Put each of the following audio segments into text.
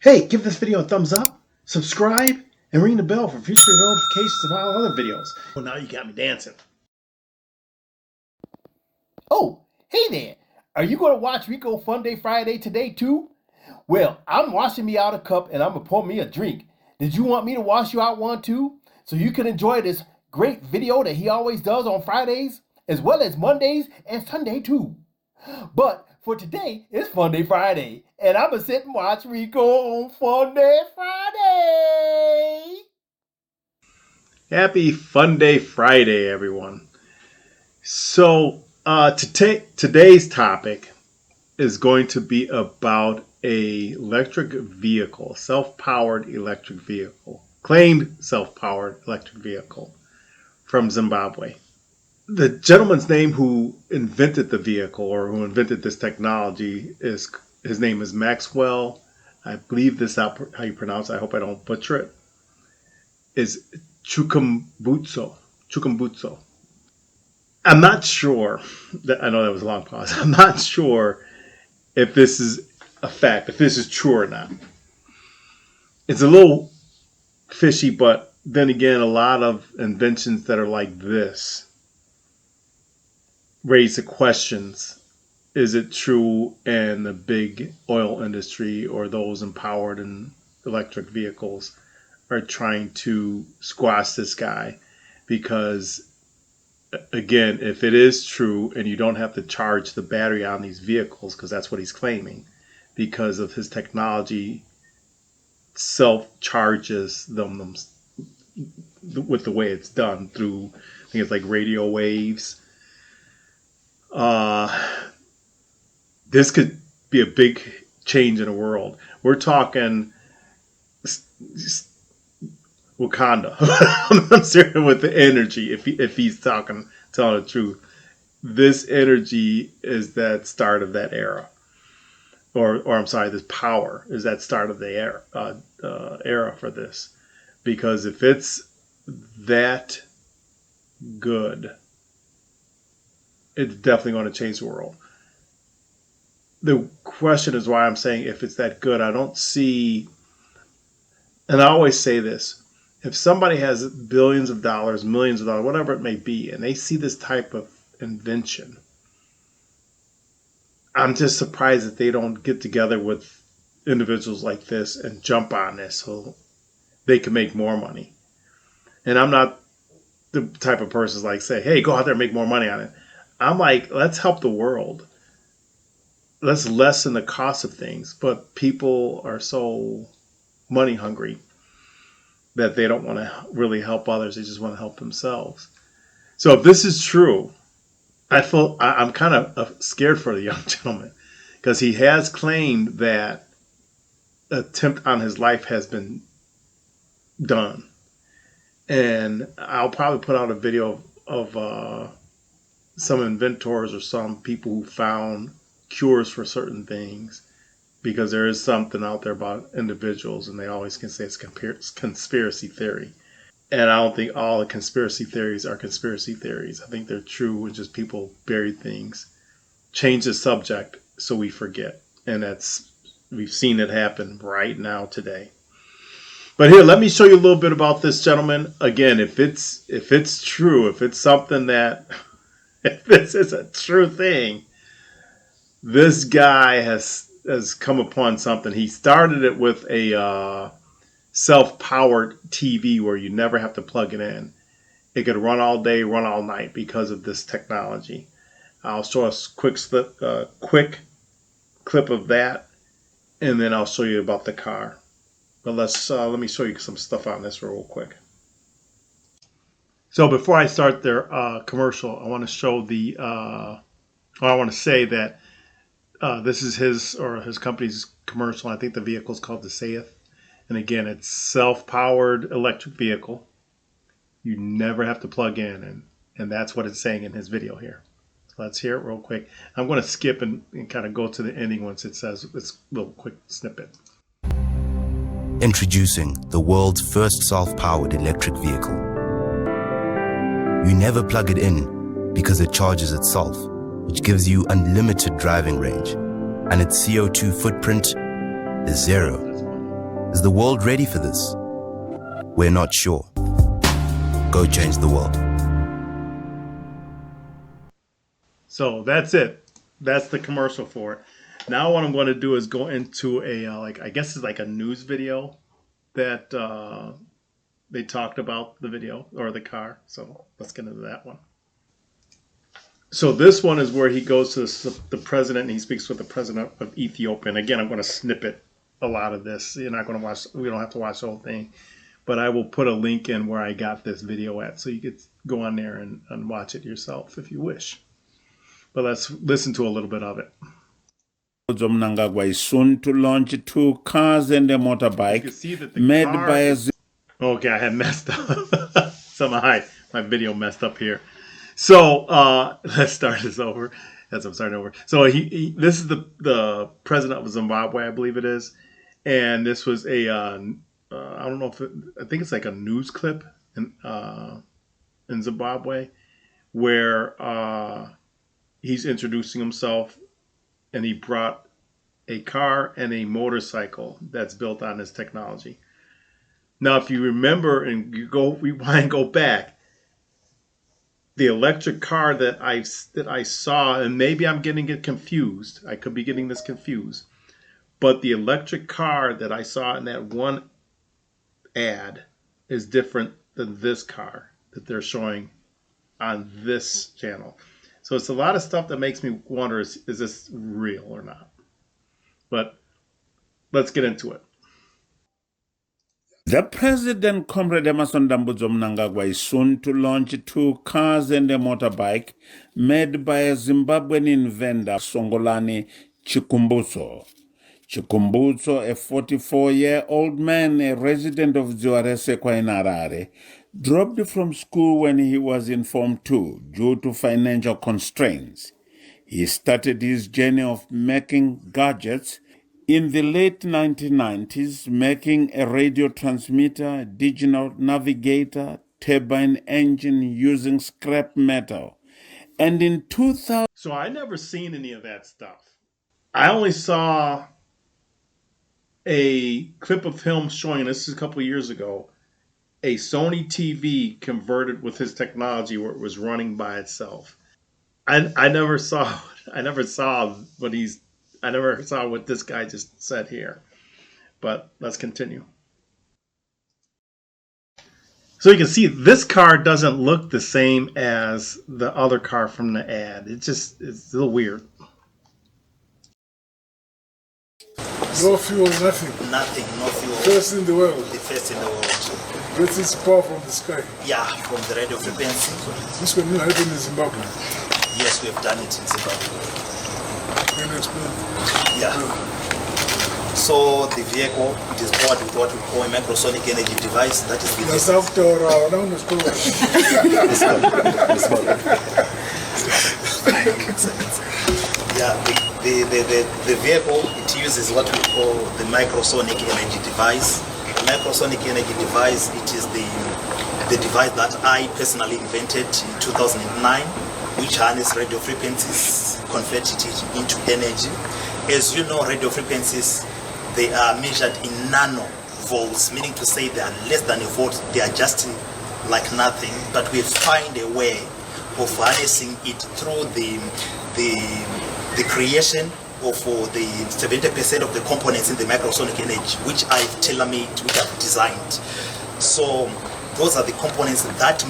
Hey, give this video a thumbs up, subscribe, and ring the bell for future notifications of all other videos. Well, now you got me dancing. Oh, hey there. Are you going to watch Rico Fun Day Friday today too? Well, I'm washing me out a cup and I'm going to pour me a drink. Did you want me to wash you out one too? So you can enjoy this great video that he always does on Fridays, as well as Mondays and Sunday too. But for today, it's Fun Day Friday, and I'm going to sit and watch Rico on Fun Day Friday. Happy Fun Day Friday, everyone. So today's topic is going to be about a electric vehicle, self-powered electric vehicle, claimed self-powered electric vehicle from Zimbabwe. The gentleman's name who invented the vehicle or who invented this technology his name is Maxwell. I believe this is how you pronounce it. I hope I don't butcher it. Is Chukwumbutso. I'm not sure. I know that was a long pause. I'm not sure if this is a fact, if this is true or not. It's a little fishy, but then again, a lot of inventions that are like this raise the questions. Is it true? And the big oil industry or those empowered in electric vehicles are trying to squash this guy because, again, if it is true and you don't have to charge the battery on these vehicles, because that's what he's claiming, because of his technology self-charges them with the way it's done through, I think it's like radio waves. This could be a big change in the world. We're talking Wakanda. I'm serious with the energy. If he's telling the truth, this energy is that start of that era, or I'm sorry, this power is that start of the era for this. Because if it's that good, it's definitely going to change the world. The question is why I'm saying if it's that good. I don't see, and I always say this, if somebody has billions of dollars, millions of dollars, whatever it may be, and they see this type of invention, I'm just surprised that they don't get together with individuals like this and jump on this so they can make more money. And I'm not the type of person like say, hey, go out there and make more money on it. I'm like, let's help the world. Let's lessen the cost of things. But people are so money hungry that they don't want to really help others. They just want to help themselves. So if this is true, I'm kind of scared for the young gentleman because he has claimed that an attempt on his life has been done. And I'll probably put out a video of some inventors or some people who found cures for certain things, because there is something out there about individuals and they always can say it's conspiracy theory. And I don't think all the conspiracy theories are conspiracy theories. I think they're true and just people bury things, change the subject so we forget. And we've seen it happen right now today. But here, let me show you a little bit about this gentleman. Again, if it's true, if it's something that, if this is a true thing, this guy has come upon something. He started it with a self-powered TV where you never have to plug it in. It could run all day, run all night because of this technology. I'll show a quick clip of that, and then I'll show you about the car. But let me show you some stuff on this real quick. So before I start their commercial, I want to show I want to say that this is his company's commercial. I think the vehicle is called the Saith. And again, it's self-powered electric vehicle. You never have to plug in, and that's what it's saying in his video here. So let's hear it real quick. I'm going to skip and kind of go to the ending once it says this little quick snippet. Introducing the world's first self-powered electric vehicle. You never plug it in because it charges itself, which gives you unlimited driving range, and its CO2 footprint is zero. Is the world ready for this? We're not sure. Go change the world. So that's it. That's the commercial for it. Now what I'm going to do is go into a I guess it's like a news video that they talked about the video or the car. So let's get into that one. So this one is where he goes to the president and he speaks with the president of Ethiopia. And again, I'm going to snippet a lot of this. You're not going to watch. We don't have to watch the whole thing, but I will put a link in where I got this video at, so you could go on there and watch it yourself if you wish. But let's listen to a little bit of it. Mnangagwa is soon to launch 2 cars and a motorbike made by a... Okay, I had messed up. Somehow my video messed up here. So let's start this over. As I'm starting over. So this is the president of Zimbabwe, I believe it is. And this was a, I don't know if I think it's like a news clip in Zimbabwe where he's introducing himself, and he brought a car and a motorcycle that's built on this technology. Now, if you remember and you go back, the electric car that I saw, and maybe I'm getting it confused. I could be getting this confused. But the electric car that I saw in that one ad is different than this car that they're showing on this channel. So it's a lot of stuff that makes me wonder, is this real or not? But let's get into it. The president, Comrade Emerson Dambudzo Mnangagwa, is soon to launch 2 cars and a motorbike made by a Zimbabwean inventor, Songolani Chikumbutso. Chikumbutso, a 44-year-old man, a resident of Dziwaresekwa in Harare, dropped from school when he was in Form 2 due to financial constraints. He started his journey of making gadgets in the late 1990s, making a radio transmitter, digital navigator, turbine engine using scrap metal. And in 2000... So I never seen any of that stuff. I only saw a clip of him showing, this is a couple of years ago, a Sony TV converted with his technology where it was running by itself. I never saw what this guy just said here. But let's continue. So you can see this car doesn't look the same as the other car from the ad. It's a little weird. No fuel, nothing. Nothing, no fuel. First in the world. The first in the world. Greatest power from the sky. Yeah, from the radio frequency. This can not happen in Zimbabwe. Yes, we have done it in Zimbabwe. Can you explain? Yeah. So the vehicle, it is powered with what we call a microsonic energy device. That is That's after around the school. Yeah, the vehicle, it uses what we call the microsonic energy device. The microsonic energy device, it is the device that I personally invented in 2009, which harness radio frequencies, converted it into energy. As you know, radio frequencies, they are measured in nanovolts, meaning to say they are less than a volt. They are just like nothing, but we find a way of harnessing it through the creation of the 70% of the components in the microsonic energy, which I've tailor-made, which I've designed. So those are the components that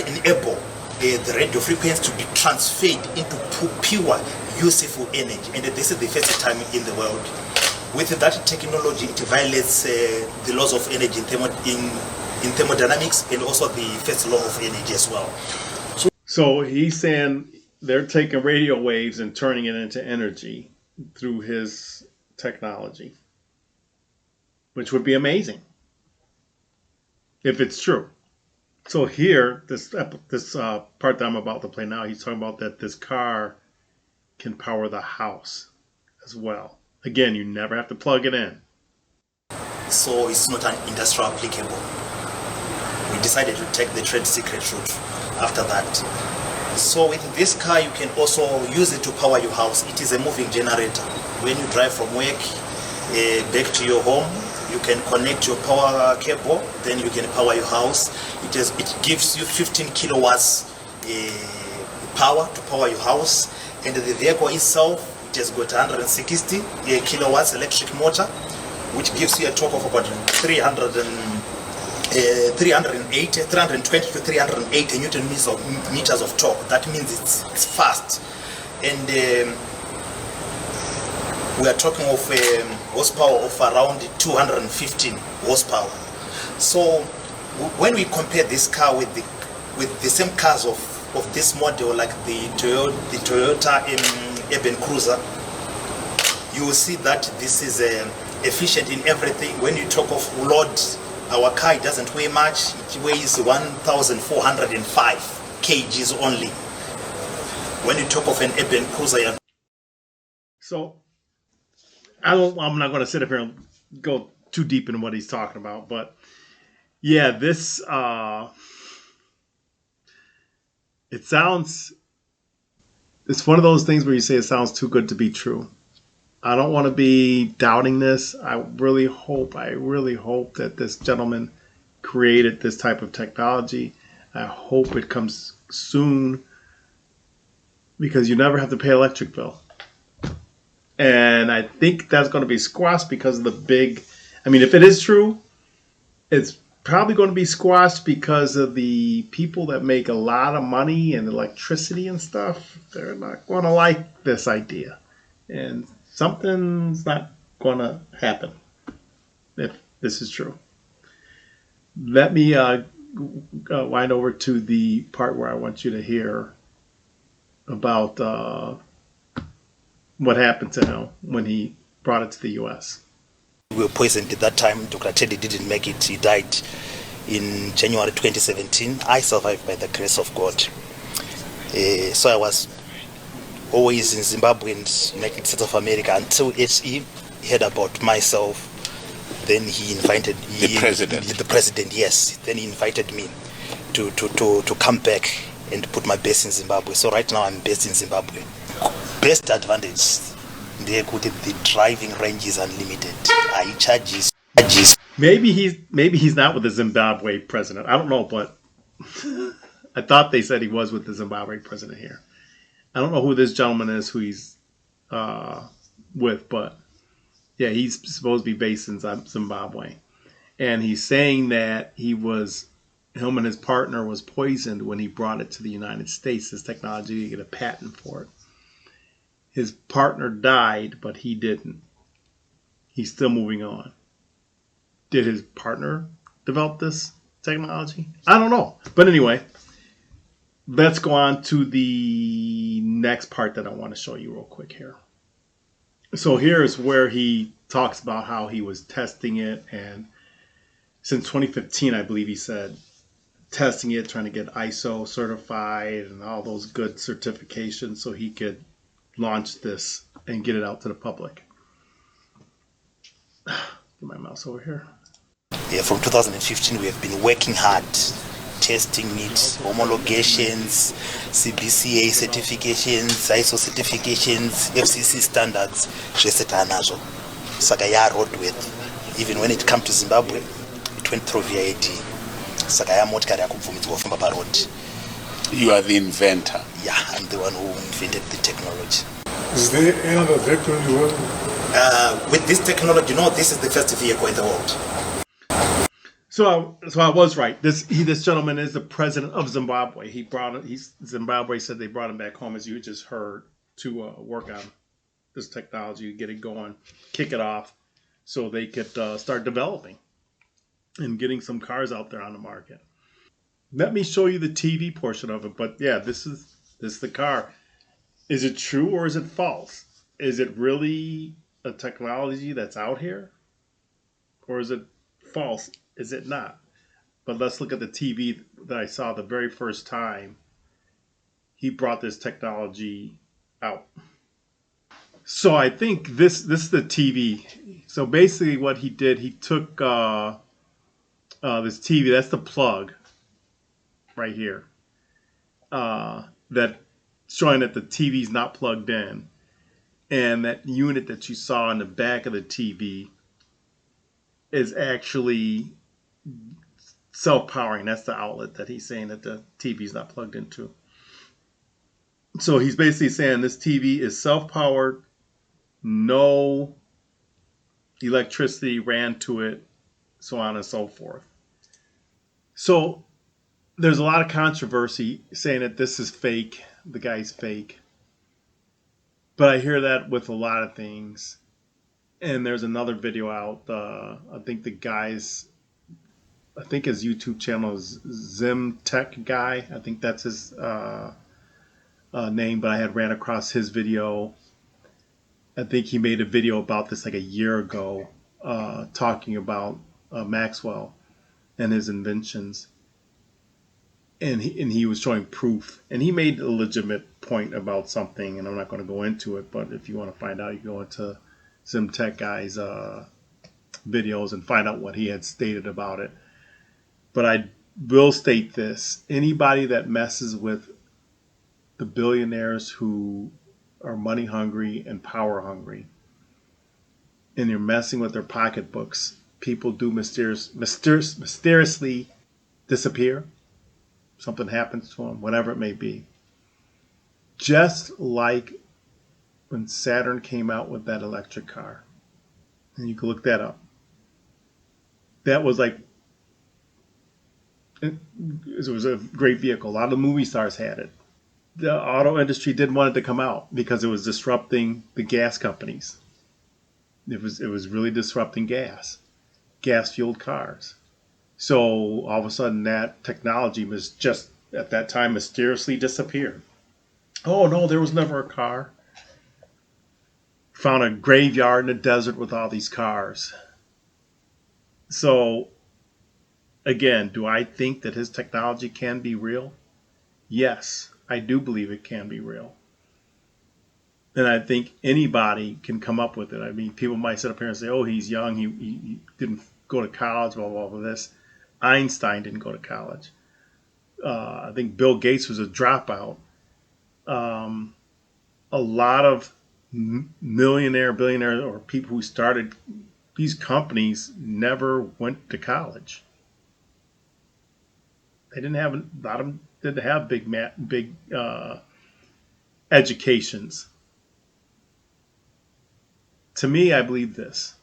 enable the radio frequency to be transferred into pure, useful energy. And this is the first time in the world. With that technology, it violates the laws of energy in thermodynamics, and also the first law of energy as well. So he's saying they're taking radio waves and turning it into energy through his technology, which would be amazing if it's true. So here, this part that I'm about to play now, he's talking about that this car can power the house as well. Again, you never have to plug it in. So it's not an industrial applicable. We decided to take the trade secret route after that. So with this car, you can also use it to power your house. It is a moving generator. When you drive from work back to your home, you can connect your power cable, then you can power your house. It gives you 15 kilowatts power to power your house, and the vehicle itself, it has got 160 kilowatts electric motor, which gives you a torque of about 320 to 380 newton meters of torque. That means it's fast, and we are talking of horsepower of around 215 horsepower. So when we compare this car with the same cars of this model, like the Toyota Urban Cruiser, you will see that this is efficient in everything. When you talk of load, our car, it doesn't weigh much. It weighs 1,405 kgs only. When you talk of an Urban Cruiser, So I'm not going to sit up here and go too deep into what he's talking about, but yeah, this it's one of those things where you say it sounds too good to be true. I don't want to be doubting this. I really hope that this gentleman created this type of technology. I hope it comes soon, because you never have to pay electric bill. And I think that's going to be squashed because of if it is true, it's probably going to be squashed because of the people that make a lot of money and electricity and stuff. They're not going to like this idea. And something's not going to happen if this is true. Let me wind over to the part where I want you to hear about what happened to him when he brought it to the U.S. we were poisoned at that time. Dr. Teddy didn't make it. He died in January 2017. I survived by the grace of God. So I was always in Zimbabwe and United States of America until HE heard about myself. Then he invited The president, yes. Then he invited me to come back and put my base in Zimbabwe. So right now I'm based in Zimbabwe. Best advantage, the driving range is unlimited. I charges. Maybe he's not with the Zimbabwe president. I don't know, but I thought they said he was with the Zimbabwe president here. I don't know who this gentleman is, who he's with, but yeah, he's supposed to be based in Zimbabwe, and he's saying that him and his partner was poisoned when he brought it to the United States. This technology, to get a patent for it. His partner died, but he didn't. He's still moving on. Did his partner develop this technology? I don't know. But anyway, let's go on to the next part that I want to show you real quick here. So here's where he talks about how he was testing it, and since 2015, I believe he said, testing it, trying to get ISO certified and all those good certifications so he could launch this and get it out to the public. Get my mouse over here. Yeah, from 2015 we have been working hard, testing it, homologations, CBCA certifications, ISO certifications, FCC standards. Saka roadworthy. Even when it comes to Zimbabwe, it went through VID. Saka motikari yakubvumidzwa kufamba pa road. You are the inventor. Yeah, I'm the one who invented the technology. Is there any other vehicle you work with? With this technology, this is the first vehicle in the world. So I was right. This gentleman is the president of Zimbabwe. Zimbabwe said they brought him back home, as you just heard, to work on this technology, get it going, kick it off, so they could start developing and getting some cars out there on the market. Let me show you the TV portion of it. But yeah, this is the car. Is it true or is it false? Is it really a technology that's out here? Or is it false? Is it not? But let's look at the TV that I saw the very first time he brought this technology out. So I think this is the TV. So basically what he did, he took this TV, that's the plug right here, that showing that the TV's not plugged in, and that unit that you saw in the back of the TV is actually self-powering. That's the outlet that he's saying that the TV is not plugged into. So he's basically saying this TV is self-powered, no electricity ran to it, so on and so forth. So there's a lot of controversy saying that this is fake, the guy's fake. But I hear that with a lot of things. And there's another video out. I think his YouTube channel is Zim Tech Guy. I think that's his name. But I had ran across his video. I think he made a video about this like a year ago, talking about Maxwell and his inventions. And he was showing proof. And he made a legitimate point about something. And I'm not going to go into it. But if you want to find out, you go into Zim Tech Guy's videos and find out what he had stated about it. But I will state this. Anybody that messes with the billionaires who are money hungry and power hungry, and you're messing with their pocketbooks, people do mysteriously disappear. Something happens to them, whatever it may be. Just like when Saturn came out with that electric car. And you can look that up. That was like, it was a great vehicle. A lot of movie stars had it. The auto industry didn't want it to come out because it was disrupting the gas companies. It was really disrupting gas-fueled cars. So all of a sudden that technology was just, at that time, mysteriously disappeared. Oh no, there was never a car. Found a graveyard in the desert with all these cars. So, again, do I think that his technology can be real? Yes, I do believe it can be real. And I think anybody can come up with it. I mean, people might sit up here and say, oh, he's young, he didn't go to college, blah, blah, blah, this. Einstein didn't go to college. I think Bill Gates was a dropout. A lot of billionaire, or people who started these companies never went to college. They didn't have, a lot of them didn't have big educations. To me, I believe this.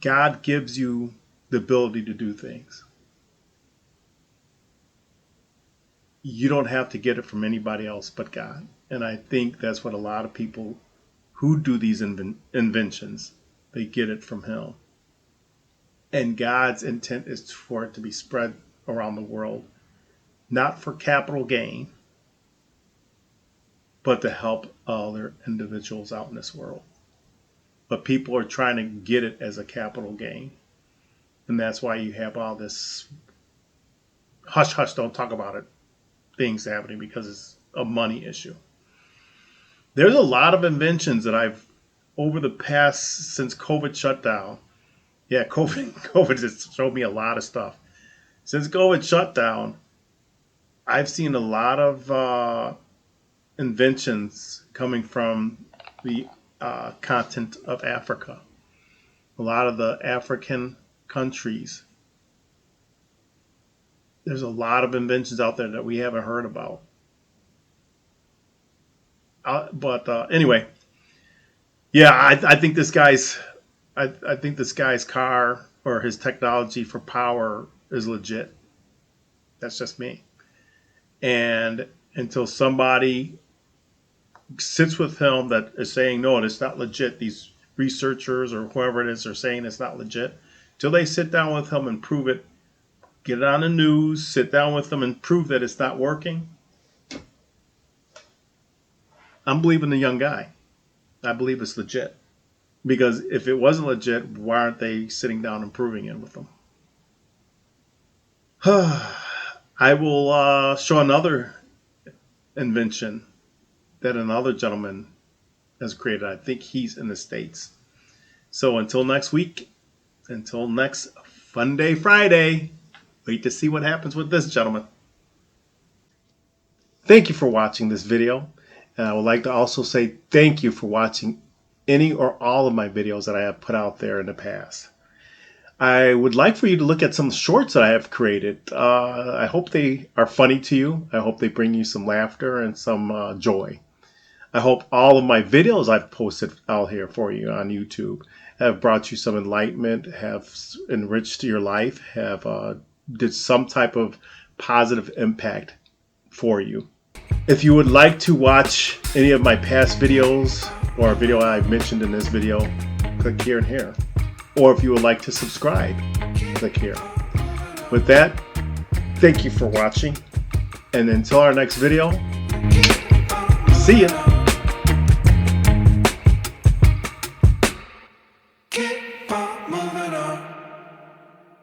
God gives you the ability to do things. You don't have to get it from anybody else but God. And I think that's what a lot of people who do these inventions, they get it from Him. And God's intent is for it to be spread around the world, not for capital gain, but to help other individuals out in this world. But people are trying to get it as a capital gain. And that's why you have all this hush, hush, don't talk about it things happening, because it's a money issue. There's a lot of inventions that I've, over the past, since COVID shut down. Yeah, COVID has showed me a lot of stuff. Since COVID shut down, I've seen a lot of inventions coming from the continent of Africa. A lot of the African countries. There's a lot of inventions out there that we haven't heard about. But anyway, yeah, I think this guy's, I think this guy's car or his technology for power is legit. That's just me. And until somebody sits with him that is saying, no, it's not legit, these researchers or whoever it is are saying it's not legit, till they sit down with him and prove it, get it on the news, sit down with them and prove that it's not working, I'm believing the young guy. I believe it's legit. Because if it wasn't legit, why aren't they sitting down and proving it with them? I will show another invention that another gentleman has created. I think he's in the States. So until next week, until next Fun Day Friday, wait to see what happens with this gentleman. Thank you for watching this video. And I would like to also say thank you for watching any or all of my videos that I have put out there in the past. I would like for you to look at some shorts that I have created. I hope they are funny to you. I hope they bring you some laughter and some joy. I hope all of my videos I've posted out here for you on YouTube have brought you some enlightenment, have enriched your life, have did some type of positive impact for you. If you would like to watch any of my past videos or a video I mentioned in this video, click here and here. Or if you would like to subscribe, click here. With that, thank you for watching. And until our next video, see ya.